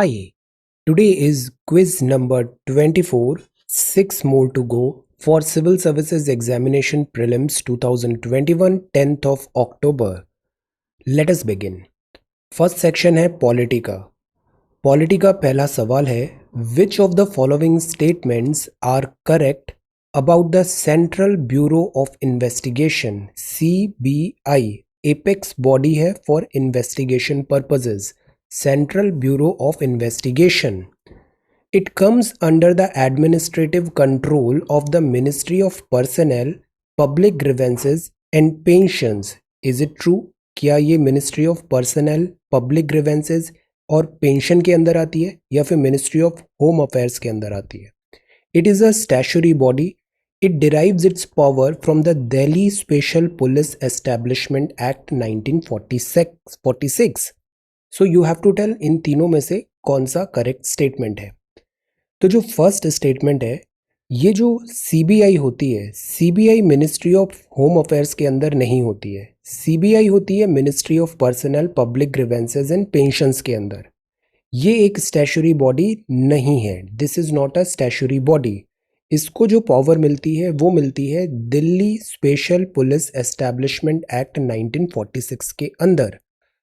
Hi, today is quiz number 24, 6 more to go for Civil Services Examination Prelims 2021, 10th of October. Let us begin. First section है polity का। Polity का पहला सवाल है Which of the following statements are correct about the Central Bureau of Investigation CBI apex body है for investigation purposes Central Bureau of Investigation. It comes under the administrative control of the Ministry of Personnel, Public Grievances and Pensions. Is it true? क्या ये Ministry of Personnel, Public Grievances और pension के अंदर आती है या फिर ministry of home affairs के अंदर आती है? It is a statutory body. It derives its power from the Delhi special police establishment act 1946. So you have to tell इन तीनों में से कौन सा करेक्ट स्टेटमेंट है. तो जो फर्स्ट स्टेटमेंट है, ये जो सीबीआई होती है, CBI ministry of home affairs के अंदर नहीं होती है. सीबीआई होती है ministry of personal, public grievances and pensions के अंदर. ये एक स्टैचुटरी बॉडी नहीं है. This is not a statutory body. इसको जो पावर मिलती है वो मिलती है Delhi special police establishment act 1946 के अंदर.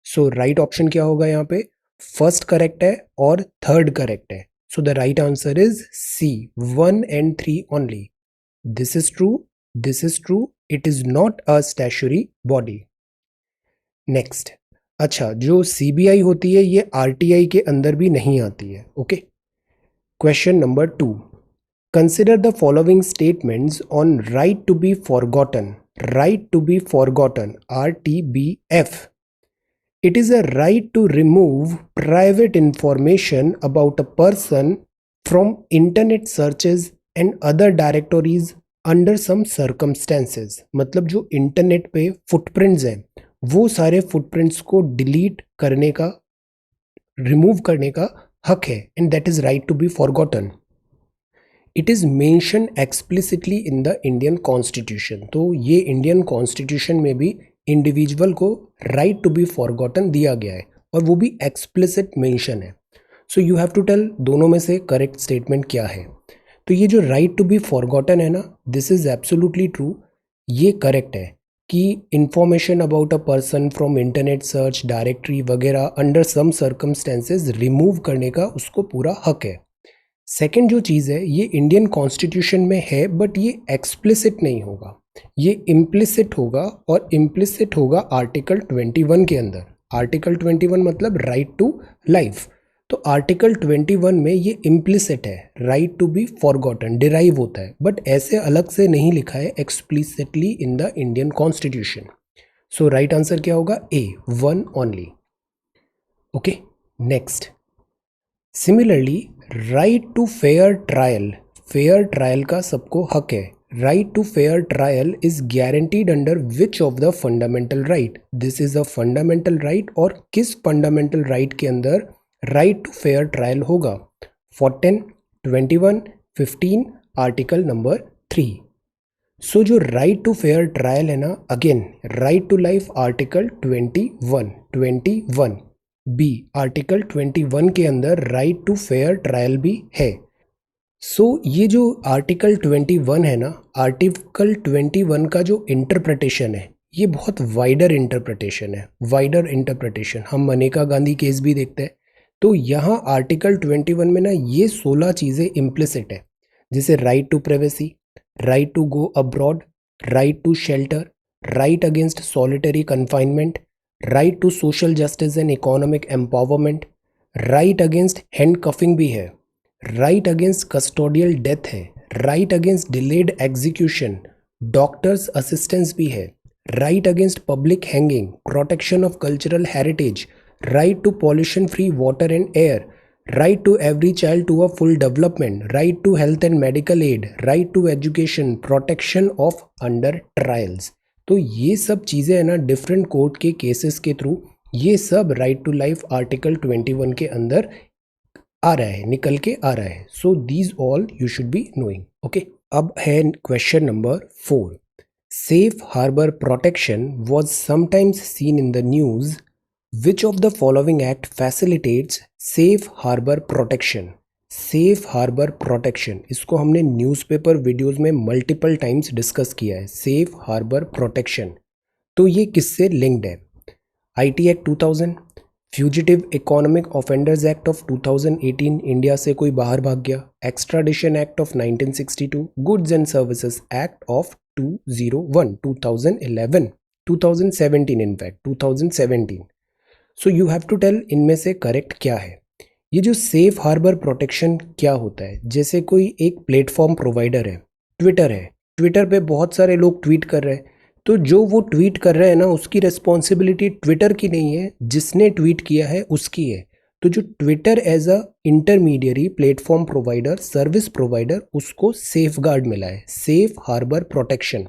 सो राइट ऑप्शन क्या होगा यहाँ पे? फर्स्ट करेक्ट है और थर्ड करेक्ट है. So the right answer is C, 1 and 3 only. This is true. This is true. It is not a statutory body. Next. अच्छा, जो CBI होती है ये RTI के अंदर भी नहीं आती है. Okay. Question number 2. Consider the following statements on right to be forgotten. Right to be forgotten, RTBF. It is a right to remove private information about a person from internet searches and other directories under some circumstances. मतलब जो internet पे footprints हैं वो सारे footprints को delete करने का, remove करने का हक है. And that is right to be forgotten. It is mention explicitly in the Indian constitution. तो ये इंडियन कॉन्स्टिट्यूशन में भी इंडिविजुअल को राइट टू बी फॉरगॉटन दिया गया है और वो भी एक्सप्लिसिट मेंशन है. So you have to tell दोनों में से करेक्ट स्टेटमेंट क्या है. तो ये जो राइट टू बी फॉरगॉटन है ना, दिस इज एब्सोल्युटली ट्रू. ये करेक्ट है कि information about a person from internet search, directory वगैरह अंडर सम सर्कमस्टेंसेज रिमूव करने का उसको पूरा हक है. सेकेंड जो चीज़ है, ये इंडियन कॉन्स्टिट्यूशन में है बट ये एक्सप्लिसिट नहीं होगा, ये इम्प्लिसिट होगा. और इम्प्लिसिट होगा आर्टिकल 21 के अंदर. आर्टिकल 21 मतलब राइट टू लाइफ. तो आर्टिकल 21 में ये इम्प्लिसिट है, right to be forgotten derive होता है, बट ऐसे अलग से नहीं लिखा है explicitly in the Indian constitution. So right answer क्या होगा? A, 1 only. Okay, next. Similarly right to fair trial, fair trial का सबको हक है. Right to fair trial is guaranteed under which of the fundamental right? This is a fundamental right. और किस fundamental right के अंदर राइट टू फेयर ट्रायल होगा? 14, 21, 15, article number 3. सो जो राइट टू फेयर ट्रायल है ना, again right to life article 21 B, article 21 के अंदर राइट टू फेयर ट्रायल भी है. सो ये जो आर्टिकल 21 है ना, आर्टिकल 21 का जो इंटरप्रिटेशन है ये बहुत वाइडर इंटरप्रिटेशन है. वाइडर इंटरप्रिटेशन हम मनेका गांधी केस भी देखते हैं. तो यहाँ आर्टिकल 21 में ना ये 16 चीज़ें इम्प्लिसिट है, जैसे right to privacy, right to go abroad, right to shelter, right against solitary confinement, right to social justice and economic empowerment, right against handcuffing भी है, राइट अगेंस्ट कस्टोडियल डेथ है, right against delayed execution, doctor's assistance भी है, right against public hanging, protection of cultural heritage, right to pollution free water and air, right to every child to a full development, right to health and medical aid, right to education, protection of under trials. तो ये सब चीज़ें है ना different court के cases के थ्रू, ये सब राइट टू लाइफ आर्टिकल 21 के अंदर आ रहा है, निकल के आ रहा है. So these all you should be knowing. Okay, अब है question number 4. Safe harbour protection was sometimes seen in the news which of the following act facilitates safe harbour protection? Safe harbour protection, इसको हमने newspaper videos में multiple times discuss किया है। Safe harbour protection, तो ये किससे linked है? IT act 2000, fugitive economic offenders act of 2018, India से कोई बाहर भाग गया, extradition act of 1962, goods and services act of 201, 2011, 2017, in fact 2017। So you have to tell इनमें से करेक्ट क्या है। ये जो सेफ हार्बर प्रोटेक्शन क्या होता है, जैसे कोई एक प्लेटफॉर्म प्रोवाइडर है, ट्विटर पे बहुत सारे लोग ट्वीट कर रहे हैं, तो जो वो ट्वीट कर रहे हैं ना, उसकी रिस्पॉन्सिबिलिटी ट्विटर की नहीं है, जिसने ट्वीट किया है उसकी है। तो जो Twitter as a intermediary platform provider, service provider, उसको सेफ गार्ड मिला है, safe harbour protection.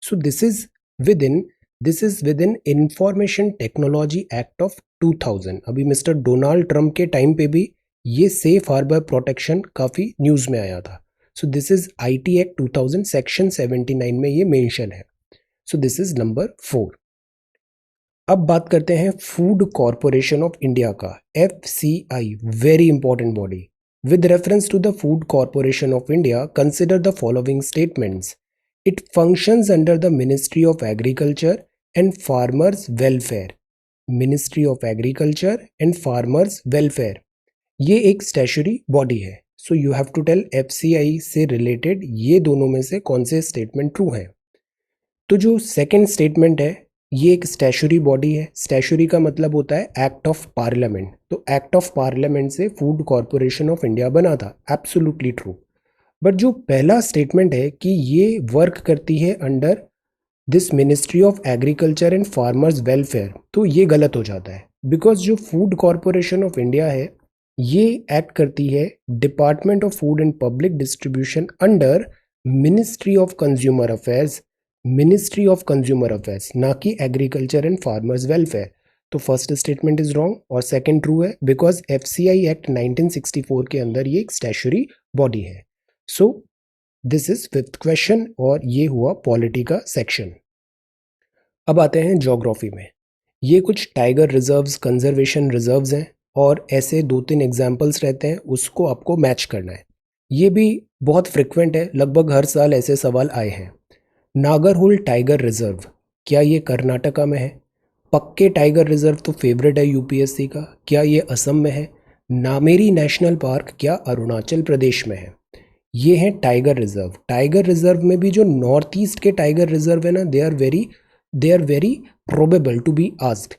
So this is within information technology act of 2000। अभी मिस्टर डोनाल्ड ट्रंप के टाइम पे भी ये सेफ हार्बर प्रोटेक्शन काफ़ी न्यूज़ में आया था। So this is IT act 2000 section 79 में ये मेंशन है। So this is number 4। अब बात करते हैं फूड कॉरपोरेशन ऑफ इंडिया का, FCI, very important body. With reference to the food corporation of India, consider the following statements. It functions under the ministry of agriculture and farmers welfare. Ministry of agriculture and farmers welfare, ये एक statutory body है। So you have to tell FCI से related ये दोनों में से कौन से स्टेटमेंट ट्रू हैं। तो जो सेकंड स्टेटमेंट है, ये एक स्टैट्यूटरी बॉडी है। स्टैट्यूटरी का मतलब होता है एक्ट ऑफ पार्लियामेंट, तो एक्ट ऑफ पार्लियामेंट से फूड कॉरपोरेशन ऑफ इंडिया बना था, एब्सोल्युटली ट्रू। बट जो पहला स्टेटमेंट है कि ये वर्क करती है under this ministry of agriculture and farmers welfare, तो ये गलत हो जाता है। बिकॉज जो फूड कॉरपोरेशन ऑफ इंडिया है, ये एक्ट करती है department of food and public distribution under ministry of consumer affairs, ministry of consumer affairs, ना कि एग्रीकल्चर एंड फार्मर्स वेलफेयर। तो फर्स्ट स्टेटमेंट इज रॉन्ग और सेकंड ट्रू है, बिकॉज FCI एक्ट 1964 के अंदर ये एक स्टैट्यूटरी बॉडी है। So this is fifth question और ये हुआ पॉलिटी का सेक्शन। अब आते हैं ज्योग्राफी में। ये कुछ टाइगर रिजर्व्स, कंजर्वेशन रिजर्व्स हैं और ऐसे 2-3 एग्जाम्पल्स रहते हैं, उसको आपको मैच करना है। ये भी बहुत फ्रिक्वेंट है, लगभग हर साल ऐसे सवाल आए हैं। नागरहोल टाइगर रिजर्व, क्या ये कर्नाटका में है? पक्के टाइगर रिजर्व तो फेवरेट है UPSC का, क्या ये असम में है? नामेरी नेशनल पार्क क्या अरुणाचल प्रदेश में है? ये हैं टाइगर रिजर्व। टाइगर रिजर्व में भी जो नॉर्थ ईस्ट के टाइगर रिजर्व है ना, they are very probable to be asked.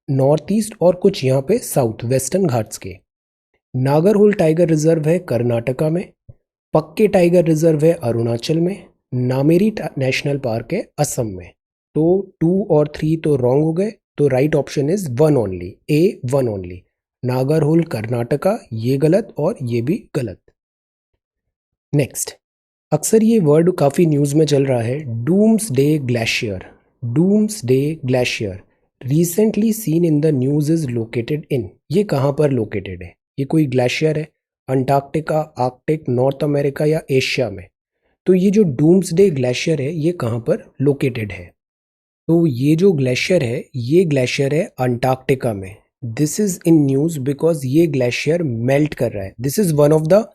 North east और कुछ यहाँ पे साउथ वेस्टर्न घाट्स के। नागरहोल टाइगर रिजर्व है कर्नाटका में, पक्के टाइगर रिजर्व है अरुणाचल में, नामेरी नेशनल पार्क है असम में। तो 2 और 3 तो रॉन्ग हो गए, तो right option is 1 only, A 1 only. Nagarhole Karnataka, ये गलत और ये भी गलत। नेक्स्ट, अक्सर ये वर्ड काफ़ी न्यूज़ में चल रहा है, doomsday glacier. Doomsday glacier recently seen in the news is located in, ये कहाँ पर लोकेटेड है? ये कोई ग्लेशियर है अंटार्कटिका, आर्कटिक, नॉर्थ अमेरिका या एशिया में? तो ये जो डूम्सडे ग्लेशियर है, ये कहाँ पर लोकेटेड है? तो ये जो ग्लेशियर है, ये ग्लेशियर है अंटार्कटिका में। This is in news because ये ग्लेशियर मेल्ट कर रहा है। This is one of the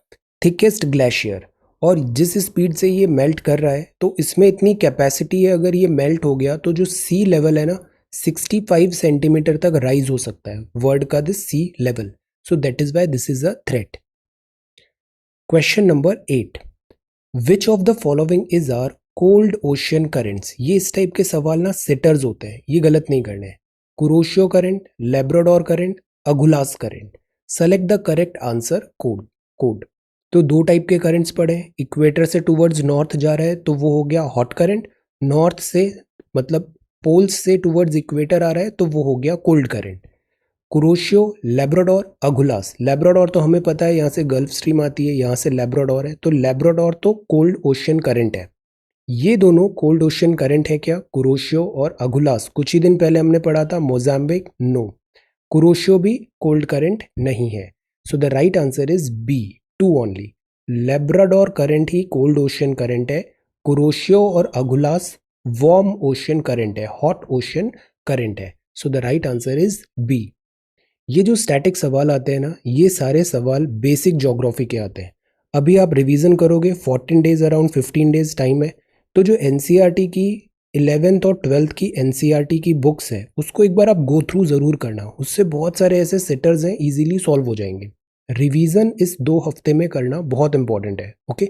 thickest glacier, और जिस स्पीड से ये मेल्ट कर रहा है, तो इसमें इतनी कैपेसिटी है, अगर ये मेल्ट हो गया तो जो सी लेवल है ना, 65 सेंटीमीटर तक राइज हो सकता है, वर्ल्ड का this sea level. So that is why this is a threat. Question number 8, which of the following is are cold ocean currents? ये इस टाइप के सवाल ना सिटर्स होते हैं, ये गलत नहीं करने हैं। Kuroshio current, Labrador current, Agulhas current. Select the correct answer code. तो 2 टाइप के करंट्स पड़े, इक्वेटर से टूवर्ड्स नॉर्थ जा रहा है तो वो हो गया हॉट करंट, नॉर्थ से मतलब पोल्स से टूवर्ड्स इक्वेटर आ रहा है तो वो हो गया cold current. Kuroshio, Labrador, Agulhas. Labrador तो हमें पता है यहाँ से गल्फ स्ट्रीम आती है, यहाँ से लेब्राडोर है, तो लेब्राडोर तो कोल्ड ओशियन करंट है। ये दोनों कोल्ड ओशियन करंट है क्या? कुरोशियो और अगुलास। कुछ ही दिन पहले हमने पढ़ा था मोजाम्बिक, नो। कुरोशियो भी कोल्ड करंट नहीं है। So the right answer is B 2 only. Labrador current ही कोल्ड ओशियन करंट है, कुरोशियो और अगुलास वार्म ओशियन करंट है, हॉट ओशियन करंट है। So the right answer is B. ये जो स्टैटिक सवाल आते हैं ना, ये सारे सवाल बेसिक ज्योग्राफी के आते हैं। अभी आप रिवीजन करोगे, 14 डेज अराउंड 15 डेज टाइम है, तो जो एनसीईआरटी की 11th और 12th की एनसीईआरटी की बुक्स है उसको एक बार आप गो थ्रू ज़रूर करना, उससे बहुत सारे ऐसे सेटर्स हैं इजीली सॉल्व हो जाएंगे। रिवीजन इस 2 हफ्ते में करना बहुत इंपॉर्टेंट है। ओके,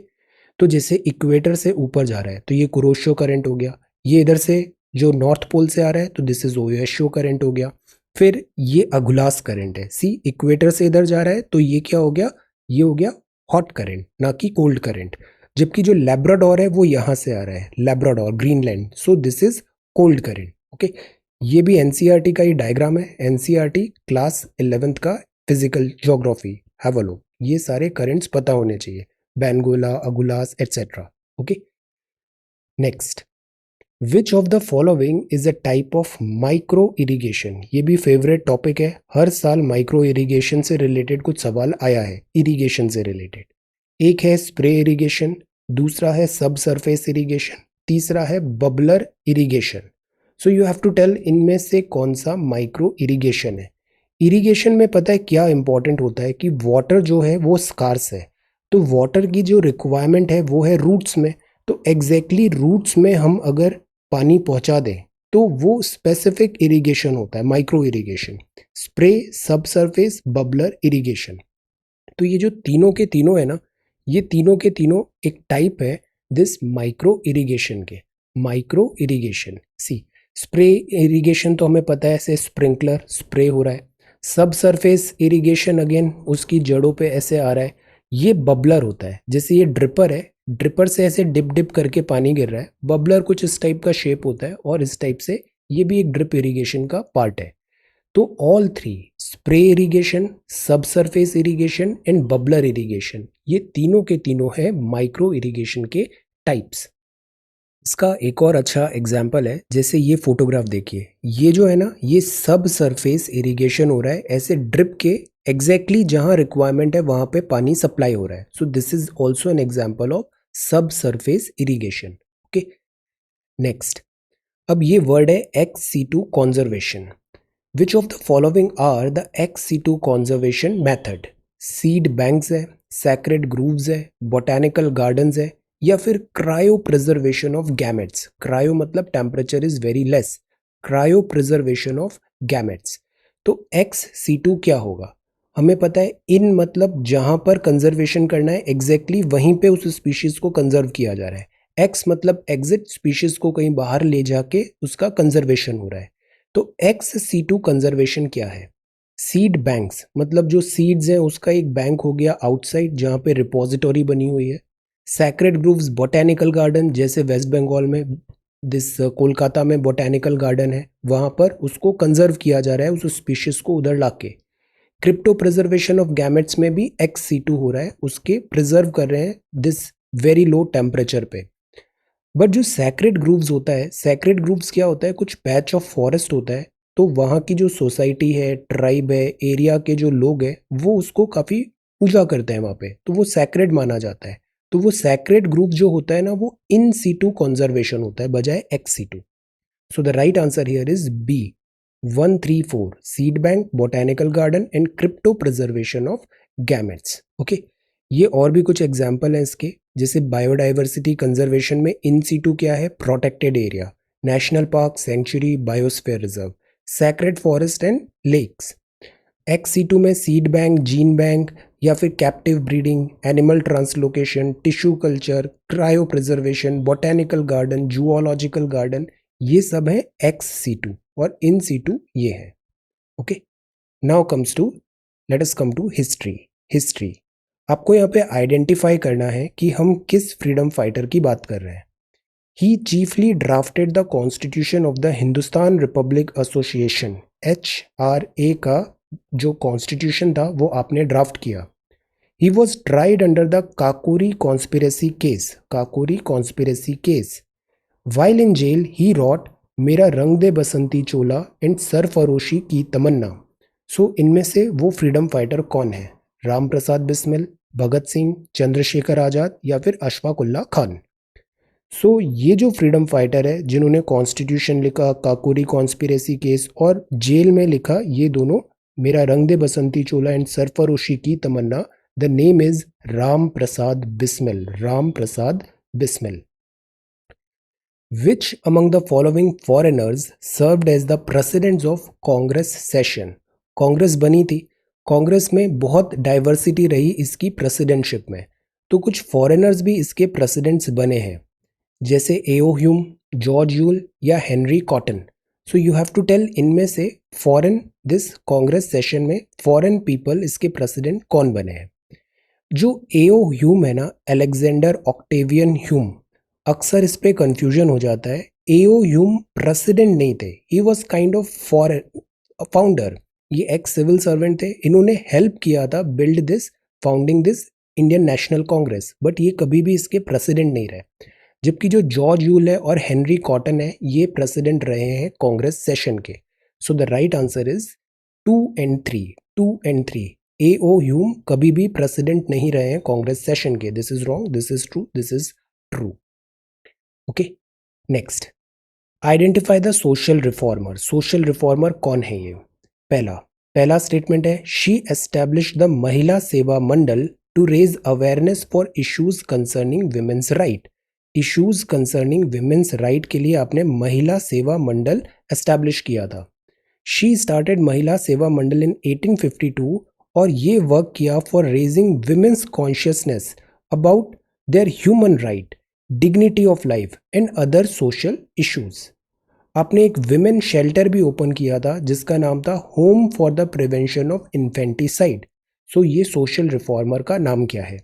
तो जैसे इक्वेटर से ऊपर जा रहा है तो ये कुरोशियो करंट हो गया, ये इधर से जो नॉर्थ पोल से आ रहा है तो दिस इज ओएसओ करंट हो गया, फिर ये अगुलास करंट है। सी, इक्वेटर से इधर जा रहा है तो ये क्या हो गया, ये हो गया हॉट करंट, ना कि कोल्ड करंट। जबकि जो लैब्राडोर है वो यहां से आ रहा है, Labrador Greenland, so this is cold current. Okay, ये भी एनसीईआरटी का ही डायग्राम है, एनसीईआरटी क्लास 11th का physical geography, have a look. ये सारे करंट्स पता होने चाहिए, Benguela, Agulhas et cetera. Okay, next, which of the following is a type of micro irrigation. ये भी फेवरेट टॉपिक है, हर साल माइक्रो इरिगेशन से रिलेटेड कुछ सवाल आया है, इरिगेशन से रिलेटेड। एक है स्प्रे इरिगेशन, दूसरा है सब सरफेस इरिगेशन, तीसरा है bubbler irrigation. So you have to tell इनमें से कौन सा माइक्रो इरिगेशन है। इरिगेशन में पता है क्या इंपॉर्टेंट होता है कि वाटर जो है वो स्कार्स है, तो वाटर की जो रिक्वायरमेंट है वो है रूट्स में, तो एग्जैक्टली रूट्स में हम अगर पानी पहुंचा दें तो वो स्पेसिफिक इरिगेशन होता है, माइक्रो इरिगेशन। स्प्रे, सब सरफेस, बबलर इरिगेशन, तो ये जो तीनों के तीनों है ना, ये तीनों के तीनों एक टाइप है दिस माइक्रो इरिगेशन के। माइक्रो इरिगेशन, सी, स्प्रे इरिगेशन तो हमें पता है, ऐसे स्प्रिंकलर स्प्रे हो रहा है। सब सरफेस इरिगेशन अगेन उसकी जड़ों पे ऐसे आ रहा है। ये बबलर होता है, जैसे ये ड्रिपर है, ड्रिपर से ऐसे डिप डिप करके पानी गिर रहा है, बबलर कुछ इस टाइप का शेप होता है और इस टाइप से ये भी एक ड्रिप इरिगेशन का पार्ट है। तो ऑल थ्री, स्प्रे इरिगेशन, सब surface irrigation and bubbler irrigation, ये तीनों के तीनों है माइक्रो इरिगेशन के टाइप्स। इसका एक और अच्छा एग्जाम्पल है, जैसे ये फोटोग्राफ देखिए, ये जो है ना, ये सब सरफेस इरिगेशन हो रहा है, ऐसे ड्रिप के एग्जैक्टली जहां रिक्वायरमेंट है वहां पे पानी सप्लाई हो रहा है। So this is also an example of sub surface irrigation. Okay, next, अब ये वर्ड है XC2 conservation. Which of the following are the XC2 conservation method. Seed banks है, सैक्रेड ग्रूव्स है, बोटैनिकल गार्डन्स है, या फिर cryo preservation of gametes. Cryo मतलब temperature is very less, cryo preservation of gametes. तो XC2 क्या होगा, हमें पता है इन मतलब जहां पर कंजर्वेशन करना है एग्जैक्टली वहीं पे उस स्पीशीज को कंजर्व किया जा रहा है। एक्स मतलब एग्जिट, स्पीशीज को कहीं बाहर ले जाके उसका कंजर्वेशन हो रहा है। तो XC2 कंजर्वेशन क्या है। सीड बैंक्स मतलब जो सीड्स हैं उसका एक बैंक हो गया आउटसाइड जहां पे रिपोजिटोरी बनी हुई है। सैक्रेड ग्रूव्स बोटैनिकल गार्डन, जैसे वेस्ट बंगाल में दिस कोलकाता में बोटैनिकल गार्डन है, वहां पर उसको कंजर्व किया जा रहा है उस स्पीशीज को उधर लाके। क्रिप्टो प्रिजर्वेशन ऑफ गैमेट्स में भी XC2 हो रहा है, उसके प्रिजर्व कर रहे हैं दिस वेरी लो टेम्परेचर पे। बट जो सैक्रेड ग्रूव्स होता है, सैक्रेड ग्रूव्स क्या होता है, कुछ पैच ऑफ फॉरेस्ट होता है, तो वहाँ की जो सोसाइटी है, ट्राइब है, एरिया के जो लोग हैं वो उसको काफ़ी पूजा करते हैं वहाँ पे, तो वो सैक्रेड माना जाता है। तो वो सैक्रेड ग्रुप जो होता है ना वो इन सीटू कॉन्जर्वेशन होता है बजाय XC2। So the right answer here is B 134, seed bank, botanical garden and crypto preservation of gametes. Okay, ये और भी कुछ एग्जाम्पल हैं इसके, जैसे बायोडाइवर्सिटी कंजर्वेशन में इन सीटू क्या है, protected area, national park, sanctuary, biosphere reserve, sacred forest and lakes. XC2 में सीड बैंक, जीन बैंक, या फिर captive breeding, animal translocation, tissue culture, cryo preservation, botanical garden, zoological garden, ये सब है XC2 और इन सीटू ये है। Okay, now comes to, let us come to history. History, आपको यहाँ पे आइडेंटिफाई करना है कि हम किस फ्रीडम फाइटर की बात कर रहे हैं। He chiefly drafted the constitution of the Hindustan republic association, HRA का जो कॉन्स्टिट्यूशन था वो आपने ड्राफ्ट किया। He was tried under the Kakori conspiracy case, Kakori conspiracy case. While in jail he wrote Mera Rang they Basanti Chola and Sarfaroshi Ki तमन्ना। सो इनमें से वो फ्रीडम फाइटर कौन है, राम प्रसाद बिस्मिल, भगत सिंह, चंद्रशेखर आजाद, या फिर अशफाक उल्ला खान। सो ये जो फ्रीडम फाइटर है जिन्होंने कॉन्स्टिट्यूशन लिखा, काकोरी कॉन्स्पिरेसी केस और जेल में लिखा ये दोनों, मेरा रंग दे बसंती चोला and Sarfaroshi Ki Tamanna, the name is Ram Prasad Bismil, Ram Prasad Bismil. Which among the following foreigners served as the presidents of Congress session? Congress बनी थी, कांग्रेस में बहुत डाइवर्सिटी रही इसकी प्रेसिडेंटशिप में, तो कुछ फॉरेनर्स भी इसके प्रेसिडेंट्स बने हैं, जैसे एओ ह्यूम, जॉर्ज यूल या Henry Cotton. So you have to tell इनमें से फॉरेन दिस कांग्रेस सेशन में फॉरेन पीपल इसके प्रेसिडेंट कौन बने हैं. जो एओ ह्यूम है ना, अलेक्जेंडर ऑक्टेवियन ह्यूम, अक्सर इस पे कंफ्यूजन हो जाता है. एओ ह्यूम प्रेसिडेंट नहीं थे, he was kind of founder. ये एक्स सिविल सर्वेंट थे, इन्होंने हेल्प किया था build this, founding this Indian national Congress, but ये कभी भी इसके प्रेसिडेंट नहीं रहे. जबकि जो जॉर्ज यूल है और हेनरी कॉटन है ये प्रेसिडेंट रहे हैं कांग्रेस सेशन के. सो the right answer is 2 and 3. 2 and 3. AO Hume कभी भी प्रेसिडेंट नहीं रहे हैं कांग्रेस सेशन के. This is wrong, this is true, this is true. Okay, next, identify the social reformer. Social reformer कौन है ये? पहला स्टेटमेंट है, she establish the Mahila Seva Mandal to raise awareness for issues concerning women's right. Issues concerning women's right के लिए आपने महिला सेवा मंडल establish किया था. शी स्टार्टेड महिला सेवा मंडल इन 1852 और ये वर्क किया for raising women's consciousness about their human right, dignity of life and other social issues. आपने एक विमेन शेल्टर भी ओपन किया था जिसका नाम था home for the prevention of infanticide. So ये सोशल रिफॉर्मर का नाम क्या है?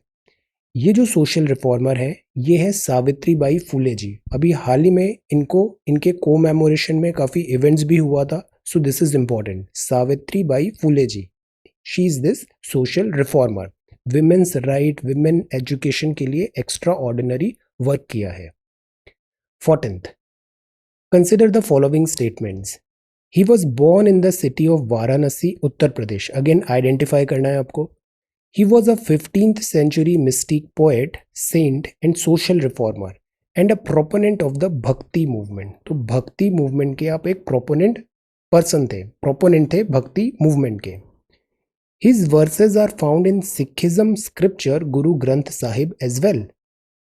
ये जो सोशल रिफॉर्मर है ये है सावित्री बाई फुले जी. अभी हाल ही में इनके कोमेमोरेशन में काफ़ी इवेंट्स भी हुआ था. So this is important, Savitri Bai Phule ji, she is this social reformer. Women's right, women education के लिए एक्स्ट्रा ऑर्डिनरी वर्क किया है. 14th, consider the following statements. He was born in the city of Varanasi, Uttar Pradesh. Again identify करना है आपको. He was a 15th century mystic poet, saint and social reformer and a proponent of the भक्ति movement. तो भक्ति movement के आप एक proponent थे भक्ति मूवमेंट के. His verses are found in Sikhism scripture Guru Granth Sahib as well.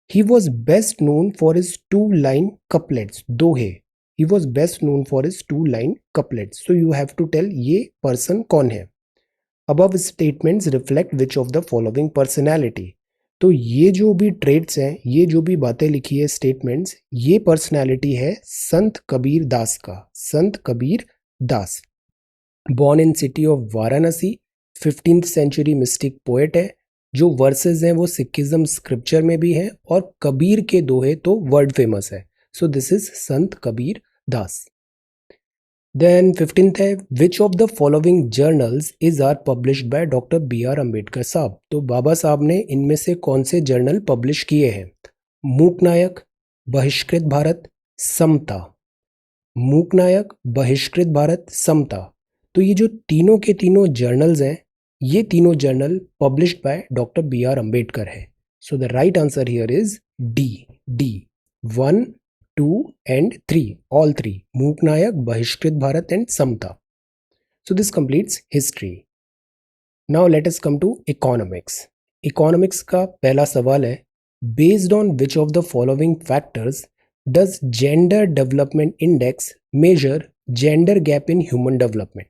He was best known for his two-line couplets, दोहे. He was best known for his two-line couplets. So you have to tell ये person कौन है. Above statements reflect which of the following personality. तो ये जो भी trades हैं, ये जो भी बातें लिखी है स्टेटमेंट्स, ये पर्सनैलिटी है संत कबीर दास का. Sant Kabir Das, born in city of Varanasi, 15th century mystic poet है. जो वर्सेस हैं वो सिखिज्म स्क्रिप्चर में भी हैं और कबीर के दोहे तो वर्ल्ड फेमस है. So this is Sant Kabir Das. Then 15th है, which of the following journals is are published by doctor B R Ambedkar साहब. तो बाबा साहब ने इनमें से कौन से जर्नल पब्लिश किए हैं? मूकनायक, बहिष्कृत भारत, समता. मूकनायक, बहिष्कृत भारत, समता. तो ये जो तीनों के तीनों जर्नल्स हैं, ये तीनों journal published by doctor B R Ambedkar है. So the right answer here is D 1, 2 and 3, all 3, Mooknayak, Bahishkrit Bharat and Samata. So this completes history. Now let us come to economics. Economics का पहला सवाल है, based on which of the following factors does gender development index measure gender gap in human development.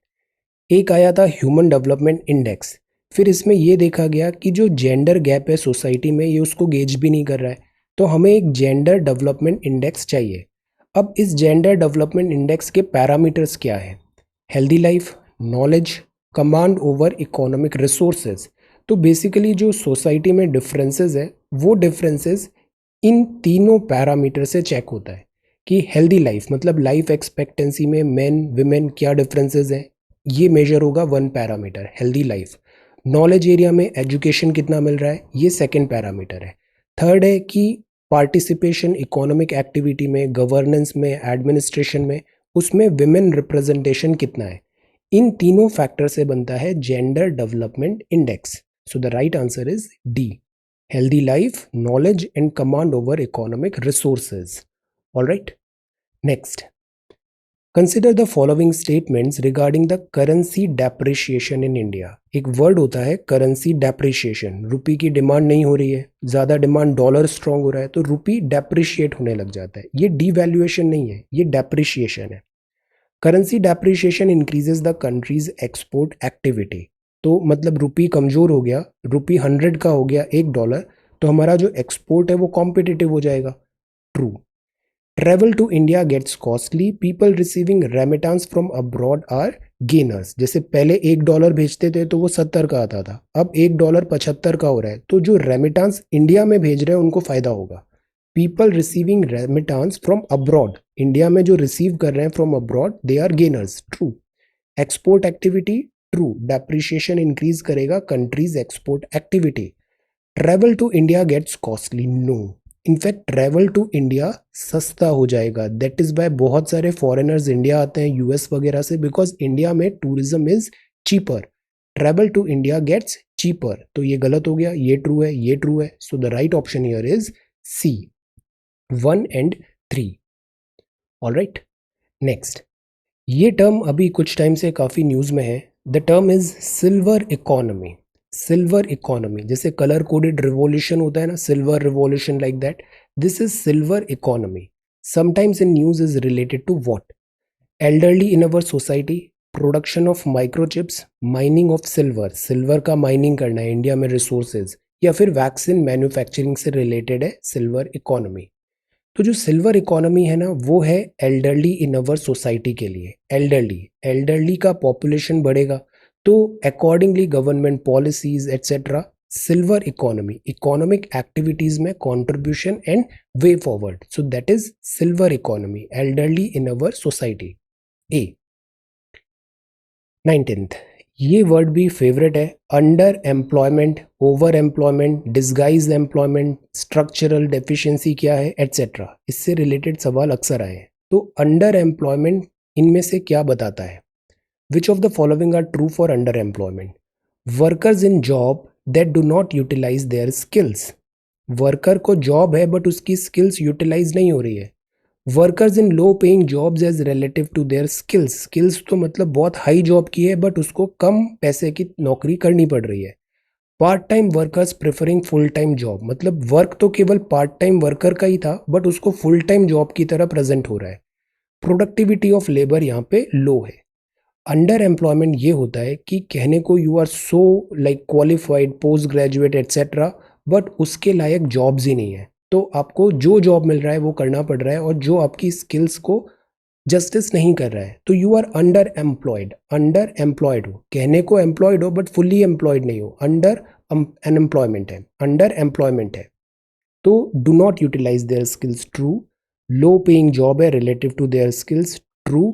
एक आया था human development index, फिर इसमें यह देखा गया कि जो जेंडर गैप है सोसाइटी में ये उसको गेज भी नहीं कर रहा है, तो हमें एक जेंडर डेवलपमेंट इंडेक्स चाहिए. अब इस जेंडर डेवलपमेंट इंडेक्स के पैरामीटर्स क्या है? Healthy life, knowledge, command over economic resources. तो बेसिकली जो सोसाइटी में डिफरेंसेस है वो डिफरेंसेस इन तीनों पैरामीटर से चेक होता है कि हेल्दी लाइफ मतलब लाइफ एक्सपेक्टेंसी में मेन विमेन क्या डिफरेंसेस हैं, ये मेजर होगा one parameter, healthy life. Knowledge area में एजुकेशन कितना मिल रहा है, ये सेकंड पैरामीटर है. थर्ड है कि पार्टिसिपेशन इकोनॉमिक एक्टिविटी में, गवर्नेंस में, एडमिनिस्ट्रेशन में, उसमें विमेन रिप्रेजेंटेशन कितना है. इन तीनों फैक्टर से बनता है gender development index. So the right answer is D, healthy life, knowledge, and command over economic resources. All right. Next, consider the following statements regarding the currency depreciation in India. एक word होता है currency depreciation. रुपी की demand नहीं हो रही है, ज़्यादा demand dollar strong हो रहा है, तो रुपी डेप्रिशिएट होने लग जाता है. ये डिवैल्यूएशन नहीं है, ये डेप्रिशिएशन है. Currency depreciation increases the countries export activity. तो मतलब रुपी कमज़ोर हो गया, रुपी 100 का हो गया $1, तो हमारा जो एक्सपोर्ट है वो कॉम्पिटिटिव हो जाएगा. True. Travel to India gets costly, people receiving remittance from abroad are gainers. जैसे पहले $1 भेजते थे तो वो 70 का आता था, अब $1 75 का हो रहा है, तो जो रेमिटेंस इंडिया में भेज रहे हैं उनको फायदा होगा. People receiving remittance from abroad, India में जो रिसीव कर रहे हैं from abroad, they are gainers. True. Export activity, true. Depreciation increase करेगा countries export activity. Travel to India gets costly, no. In fact travel to India सस्ता हो जाएगा. That is by बहुत सारे फॉरेनर्स इंडिया आते हैं यूएस वगैरह से, बिकॉज इंडिया में tourism is cheaper. Travel to India gets cheaper. तो ये गलत हो गया, ये ट्रू है, ये ट्रू है. So the right option here is C, 1 and 3. All right. Next, ये टर्म अभी कुछ टाइम से काफ़ी न्यूज़ में है. The term is silver economy. Silver economy, जैसे कलर कोडेड रिवॉल्यूशन होता है ना, silver revolution, like that. This is silver economy. Sometimes in news is related to what? Elderly in our society, production of microchips, mining of silver, silver का mining करना है India में resources, या फिर vaccine manufacturing से related है silver economy. तो जो सिल्वर इकोनॉमी है ना, वो है एल्डरली इन अवर सोसाइटी के लिए. एल्डरली का पॉपुलेशन बढ़ेगा, तो accordingly government policies et cetera, silver economy, economic activities में contribution and way forward. So that is silver economy, elderly in our society. A. 19th, ये वर्ड भी फेवरेट है. Under employment, over employment, disguise employment, structural deficiency क्या है, etcetera. इससे related सवाल अक्सर आए हैं. तो अंडर एम्प्लॉयमेंट इनमें से क्या बताता है? Which of the following are true for underemployment? Workers in job that do not utilize their skills. Worker को जॉब है बट उसकी स्किल्स यूटिलाइज नहीं हो रही है. Workers in low paying jobs as relative to their skills. Skills तो मतलब बहुत हाई जॉब की है बट उसको कम पैसे की नौकरी करनी पड़ रही है. Part time workers preferring full time job, मतलब वर्क तो केवल पार्ट टाइम वर्कर का ही था बट उसको फुल टाइम जॉब की तरह प्रेजेंट हो रहा है. प्रोडक्टिविटी ऑफ लेबर यहाँ पे लो है. अंडर एम्प्लॉयमेंट ये होता है कि कहने को you are so like qualified, post graduate etcetera, but उसके लायक जॉब्स ही नहीं है. तो आपको जो जॉब मिल रहा है वो करना पड़ रहा है और जो आपकी स्किल्स को जस्टिस नहीं कर रहा है, तो you are underemployed. Underemployed हो, कहने को एम्प्लॉयड हो बट फुल्ली एम्प्लॉयड नहीं हो. अंडर अनएम्प्लॉयमेंट है, अंडर एम्प्लॉयमेंट है. तो do not utilise their skills, true. Low paying job है relative to their skills, true.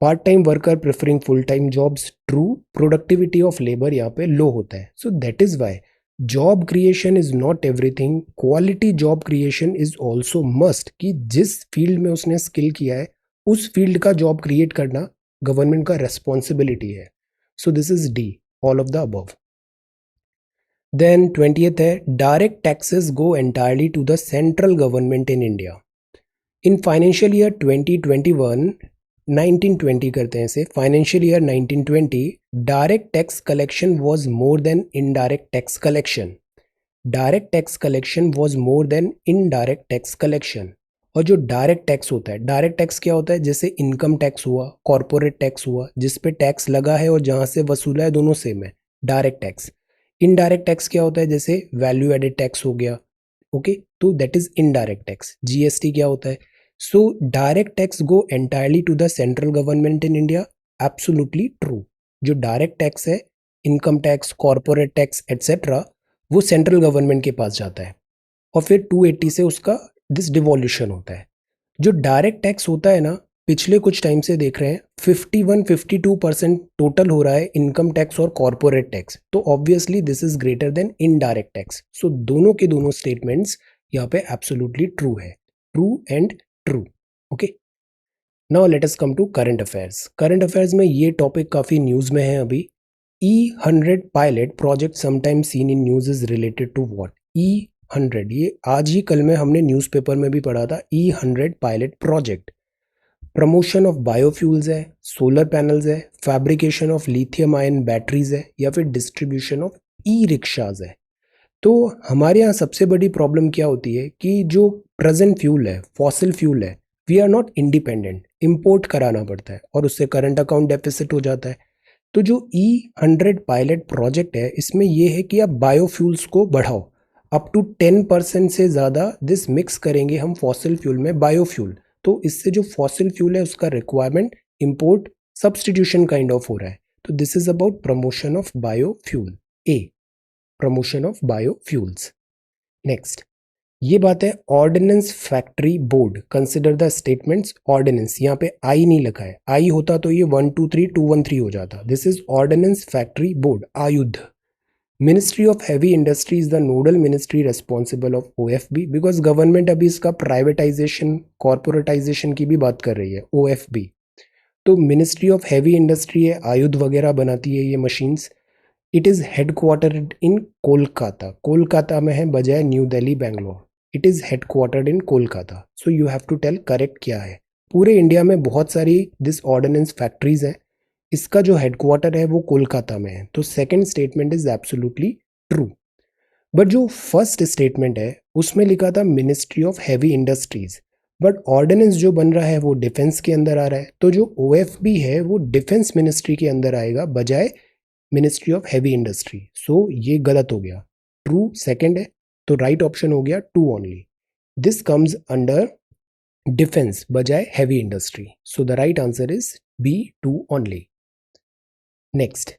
Part time worker preferring full time jobs, true. Productivity of labour यहाँ पे low होता है. So that is why job creation is not everything. Quality job creation is also must, कि जिस field में उसने skill किया है उस फील्ड का जॉब क्रिएट करना गवर्नमेंट का रेस्पॉन्सिबिलिटी है. So this is D, all of the above. Then 20th है, direct taxes go entirely to the central government in India. In financial year 2021, 1920 करते हैं इसे, financial year 1920, direct tax collection was more than indirect tax collection. Direct tax collection was more than indirect tax collection. और जो direct tax होता है, direct tax क्या होता है? जैसे इनकम टैक्स हुआ, कॉर्पोरेट टैक्स हुआ, जिस पे टैक्स लगा है और जहाँ से वसूला है दोनों सेम है, डायरेक्ट टैक्स. इनडायरेक्ट टैक्स क्या होता है? जैसे वैल्यू एडेड टैक्स हो गया, ओके, तो that is indirect tax. GST क्या होता है? So direct tax go entirely to the central government in India? Absolutely true. जो डायरेक्ट टैक्स है, income tax, corporate tax etcetera, वो सेंट्रल गवर्नमेंट के पास जाता है और फिर 280 से उसका दिस डिवॉल्यूशन होता है. जो डायरेक्ट टैक्स होता है ना, पिछले कुछ टाइम से देख रहे हैं 51-52% टोटल हो रहा है इनकम टैक्स और कॉर्पोरेट टैक्स. तो obviously this is greater than indirect tax. So दोनों के दोनों स्टेटमेंट्स यहाँ पे एब्सोल्युटली ट्रू है. True and true. Okay, now let us come to current affairs. Current affairs में ये टॉपिक काफ़ी न्यूज़ में है अभी. E100 pilot project sometime seen in news is related to what? E100, ये आज ही कल में हमने न्यूज़पेपर में भी पढ़ा था, E100 pilot project. Promotion of biofuels है, सोलर पैनल्स है, fabrication of lithium ion batteries है, या फिर डिस्ट्रीब्यूशन ऑफ ई रिक्शाज है। तो हमारे यहाँ सबसे बड़ी प्रॉब्लम क्या होती है कि जो प्रेजेंट फ्यूल है, फॉसिल फ्यूल है, we are not independent, import कराना पड़ता है और उससे करंट अकाउंट डेफिसिट हो जाता है। तो जो E100 पायलट प्रोजेक्ट है, इसमें यह है कि आप बायोफ्यूल्स को बढ़ाओ, अप टू 10% से ज़्यादा दिस मिक्स करेंगे हम फॉसिल फ्यूल में बायोफ्यूल। तो इससे जो फॉसिल फ्यूल है उसका requirement import substitution kind of हो रहा है। तो this is about promotion of biofuel. A, promotion of biofuels. Next, ये बात है ordnance factory board consider the statements. Ordnance, यहाँ पे आई नहीं लिखा है, आई होता तो ये 123213 हो जाता। This is ordnance factory board, आयुध। Ministry of heavy industry is the nodal ministry responsible of OFB, because government अभी इसका प्राइवेटाइजेशन, कॉर्पोरेटाइजेशन की भी बात कर रही है, OFB। तो मिनिस्ट्री ऑफ हैवी इंडस्ट्री है, आयुध वगैरह बनाती है ये machines. It is headquartered in Kolkata, Kolkata में है बजाय New Delhi Bangalore. It is headquartered in Kolkata. So you have to tell correct क्या है। पूरे इंडिया में बहुत सारी दिस ऑर्डिनेंस फैक्ट्रीज हैं, इसका जो हेडक्वार्टर है वो कोलकाता में है। तो second statement is absolutely true. But जो फर्स्ट स्टेटमेंट है उसमें लिखा था ministry of heavy industries, but ordnance जो बन रहा है वो डिफेंस के अंदर आ रहा है। तो जो OFB है वो डिफेंस मिनिस्ट्री के अंदर आएगा बजाय मिनिस्ट्री ऑफ हैवी इंडस्ट्री। सो ये गलत हो गया, ट्रू सेकंड है। तो राइट ऑप्शन हो गया 2 only. This comes under defence बजाय heavy industry. So the right answer is B, 2 only. Next,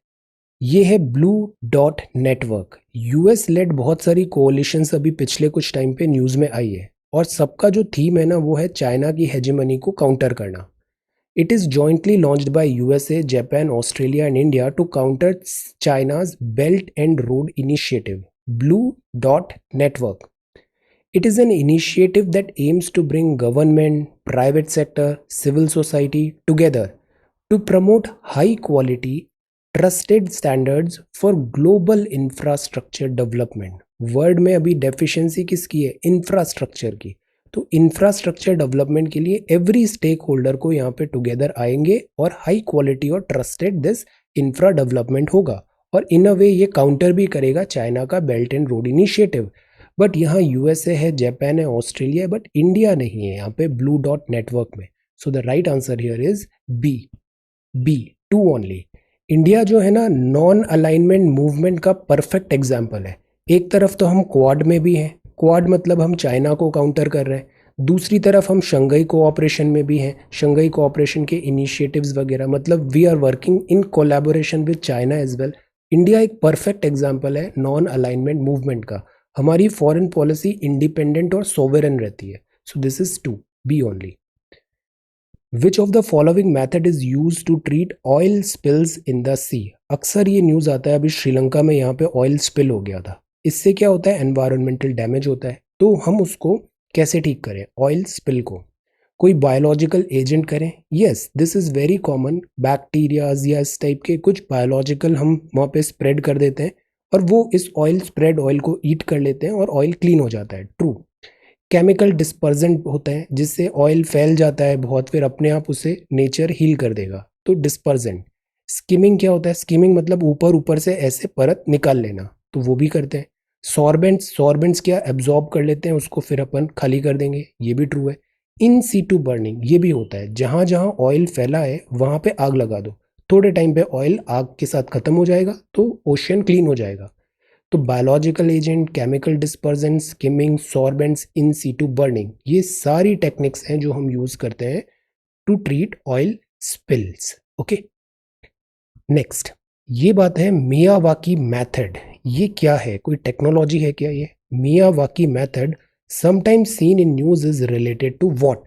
ये है blue dot network. US led बहुत सारी कोalitions अभी पिछले कुछ टाइम पे न्यूज़ में आई है, और सबका जो थीम है ना वो है चाइना की हेजेमनी को काउंटर करना। It is jointly launched by USA, Japan, Australia and India to counter China's Belt and Road Initiative, Blue Dot Network. It is an initiative that aims to bring government, private sector, civil society together to promote high quality, trusted standards for global infrastructure development. Word में अभी deficiency किसकी है? Infrastructure की। तो infrastructure development के लिए every stake holder को यहाँ पे टुगेदर आएंगे और हाई क्वालिटी और ट्रस्टेड दिस इंफ्रा डेवलपमेंट होगा, और इन अ वे ये काउंटर भी करेगा चाइना का belt and road initiative. But यहाँ USA है, जापान है, ऑस्ट्रेलिया है, बट इंडिया नहीं है यहाँ पे ब्लू डॉट नेटवर्क में। So the right answer here is B 2 only. India जो है ना नॉन अलाइनमेंट मूवमेंट का परफेक्ट एग्जाम्पल है। एक तरफ तो हम क्वाड में भी हैं, क्वाड मतलब हम चाइना को काउंटर कर रहे हैं, दूसरी तरफ हम शंघाई कोऑपरेशन में भी हैं, शंघाई कोऑपरेशन के इनिशिएटिव्स वगैरह, मतलब we are working in collaboration with China as well. India एक परफेक्ट एग्जाम्पल है नॉन अलाइनमेंट मूवमेंट का। हमारी फॉरेन पॉलिसी इंडिपेंडेंट और सोवरेन रहती है। So this is 2, B only. Which of the following method is use to treat oil spills in the sea. अक्सर ये news आता है, अभी श्रीलंका में यहाँ पे ऑयल स्पिल हो गया था। इससे क्या होता है? एनवायरमेंटल डैमेज होता है। तो हम उसको कैसे ठीक करें ऑयल स्पिल को? कोई बायोलॉजिकल एजेंट करें? Yes, this is very common. Bacterias या इस टाइप के कुछ बायोलॉजिकल हम वहाँ पे स्प्रेड कर देते हैं और वो इस ऑयल स्प्रेड ऑयल को ईट कर लेते हैं और ऑयल क्लीन हो जाता है। ट्रू। केमिकल डिस्पर्जेंट होता है जिससे ऑयल फैल जाता है बहुत, फिर अपने आप उसे नेचर हील कर देगा, तो डिस्पर्जेंट। स्किमिंग क्या होता है? स्किमिंग मतलब ऊपर ऊपर से ऐसे परत निकाल लेना, तो वो भी करते हैं। सॉर्बेंट्स, सॉर्बेंट्स क्या? एब्जॉर्ब कर लेते हैं उसको, फिर अपन खाली कर देंगे, ये भी ट्रू है। इन सीटू बर्निंग ये भी होता है, जहाँ जहाँ ऑयल फैला है वहाँ पे आग लगा दो, थोड़े टाइम पे ऑयल आग के साथ खत्म हो जाएगा, तो ओशियन क्लीन हो जाएगा। तो biological agent, chemical dispersant, skimming, sorbents, in situ burning, ये सारी टेक्निक्स हैं जो हम यूज करते हैं to treat oil spills. Okay, next, ये बात है मियावाकी मेथड। ये क्या है? कोई टेक्नोलॉजी है क्या ये? Miyawaki method sometimes seen in news is related to what?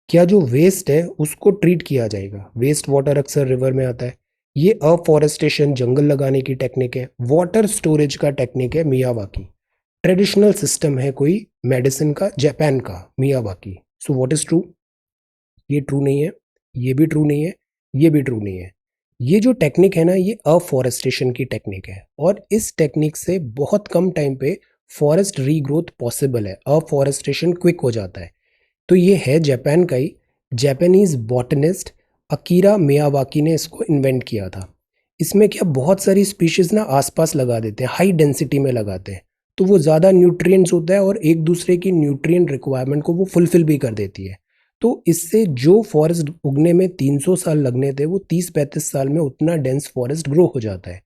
क्या जो वेस्ट है उसको ट्रीट किया जाएगा? वेस्ट वाटर अक्सर रिवर में आता है। ये अफॉरेस्टेशन, जंगल लगाने की टेक्निक है। वाटर स्टोरेज का टेक्निक है मियावाकी। ट्रेडिशनल सिस्टम है कोई मेडिसिन का, जापान का, Miyawaki. So what is true? ये ट्रू नहीं है, ये भी ट्रू नहीं है, ये भी ट्रू नहीं है। ये जो टेक्निक है ना, ये अफॉरेस्टेशन की टेक्निक है, और इस टेक्निक से बहुत कम टाइम पे फॉरेस्ट रीग्रोथ पॉसिबल है, अफॉरेस्टेशन क्विक हो जाता है। तो ये है जापान का ही जापानीज बॉटनिस्ट अकीरा मियावाकी ने इसको इन्वेंट किया था। इसमें क्या बहुत सारी स्पीशीज़ ना आसपास लगा देते हैं, हाई डेंसिटी में लगाते हैं, तो वो ज़्यादा न्यूट्रिएंट्स होता है और एक दूसरे की न्यूट्रिएंट रिक्वायरमेंट को वो फुलफिल भी कर देती है। तो इससे जो फॉरेस्ट उगने में 300 साल लगने थे वो 30-35 साल में उतना डेंस फॉरेस्ट ग्रो हो जाता है।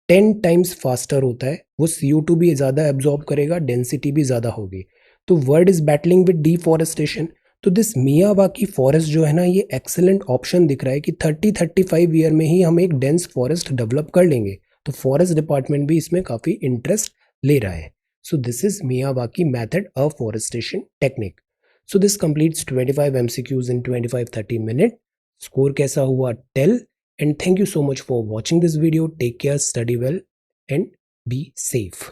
10 टाइम्स फास्टर होता है, वो CO2 भी ज़्यादा एब्जॉर्ब करेगा, डेंसिटी भी ज़्यादा होगी। तो world is battling with deforestation, तो दिस मियावाकी फॉरेस्ट जो है ना, ये एक्सेलेंट ऑप्शन दिख रहा है कि 30-35 ईयर में ही हम एक डेंस फॉरेस्ट डेवलप कर लेंगे। तो फॉरेस्ट डिपार्टमेंट भी इसमें काफ़ी इंटरेस्ट ले रहा है। So this is Miyawaki method of forestation technique. So this completes 25 MCQs in 25-30 minute. Score कैसा हुआ tell, and thank you so much for watching this video. Take care, study well, and be safe.